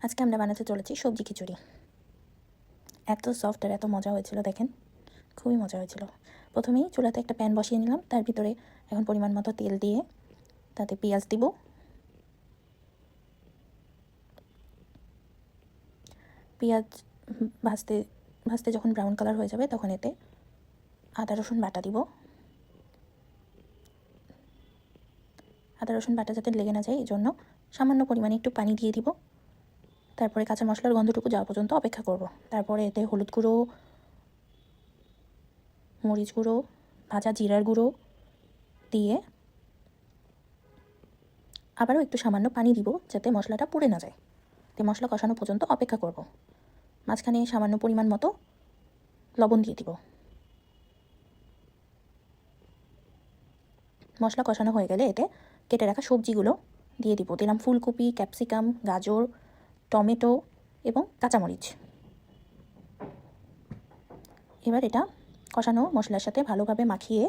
আজকে আমরা বানাতে চলেছি সবজি খিচুড়ি। এত সফট আর এত মজা হয়েছিল, দেখেন খুবই মজা হয়েছিল। প্রথমেই চুলাতে একটা প্যান বসিয়ে নিলাম, তার ভিতরে এখন পরিমাণ মতো তেল দিয়ে তাতে পেঁয়াজ দিব। পেঁয়াজ ভাজতে ভাজতে যখন ব্রাউন কালার হয়ে যাবে তখন এতে আদা রসুন বাটা দিব। আদা রসুন বাটা যাতে লেগে না যায় এই জন্য সামান্য পরিমাণে একটু পানি দিয়ে দিব। তারপরে কাঁচা মশলার গন্ধটুকু যাওয়া পর্যন্ত অপেক্ষা করব। তারপরে এতে হলুদ গুঁড়ো, মরিচ গুঁড়ো, ভাজা জিরার গুঁড়ো দিয়ে আবারও একটু সামান্য পানি দিব যাতে মশলাটা পুড়ে না যায়। তো মশলা কষানো পর্যন্ত অপেক্ষা করব। মাঝখানে সামান্য পরিমাণ মতো লবণ দিয়ে দিব। মশলা কষানো হয়ে গেলে এতে কেটে রাখা সবজিগুলো দিয়ে দিব। দিলাম ফুলকপি, ক্যাপসিকাম, গাজর, টমেটো এবং কাঁচামরিচ। এবার এটা কষানো মশলার সাথে ভালোভাবে মাখিয়ে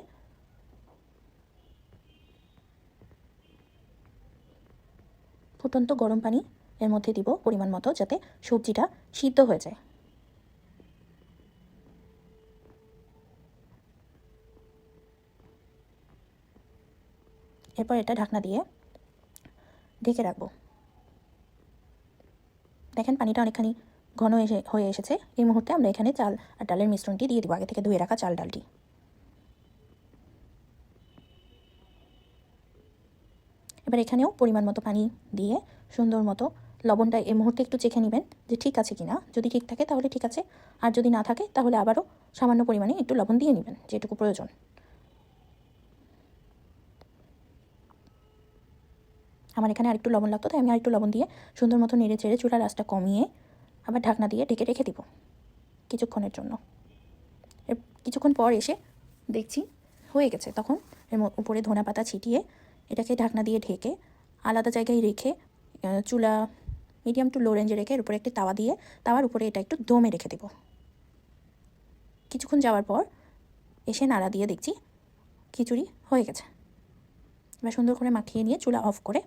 ফুটন্ত গরম পানি এর মধ্যে দিব পরিমাণ মতো, যাতে সবজিটা সিদ্ধ হয়ে যায়। এরপর এটা ঢাকনা দিয়ে ঢেকে রাখবো। দেখেন পানিটা অনেকখানি ঘন হয়ে এসেছে। এই মুহূর্তে আমরা এখানে চাল আর ডালের মিশ্রণটি দিয়ে দিব, আগে থেকে ধুয়ে রাখা চাল ডালটি। এবার এখানেও পরিমাণ মতো পানি দিয়ে সুন্দর মতো লবণটা এই মুহূর্তে একটু চেখে নেবেন যে ঠিক আছে কিনা। যদি ঠিক থাকে তাহলে ঠিক আছে, আর যদি না থাকে তাহলে আবারও সামান্য পরিমাণে একটু লবণ দিয়ে নেবেন যেটুকু প্রয়োজন। আমার এখানে আরেকটু লবণ লাগতো, তাই আমি আরেকটু লবণ দিয়ে সুন্দর মতো নেড়ে চেড়ে চুলার আঁচটা কমিয়ে আবার ঢাকনা দিয়ে ঢেকে রেখে দিব কিছুক্ষণের জন্য। কিছুক্ষণ পর এসে দেখছি হয়ে গেছে, তখন এর উপরে ধনে পাতা ছিটিয়ে এটাকে ঢাকনা দিয়ে ঢেকে আলাদা জায়গায় রেখে চুলা মিডিয়াম টু লো রেঞ্জে রেখে এর উপরে একটি তাওয়া দিয়ে তাওয়ার উপরে এটা একটু দমে রেখে দেব। কিছুক্ষণ যাওয়ার পর এসে নাড়া দিয়ে দেখছি খিচুড়ি হয়ে গেছে। এবার সুন্দর করে মাখিয়ে নিয়ে চুলা অফ করে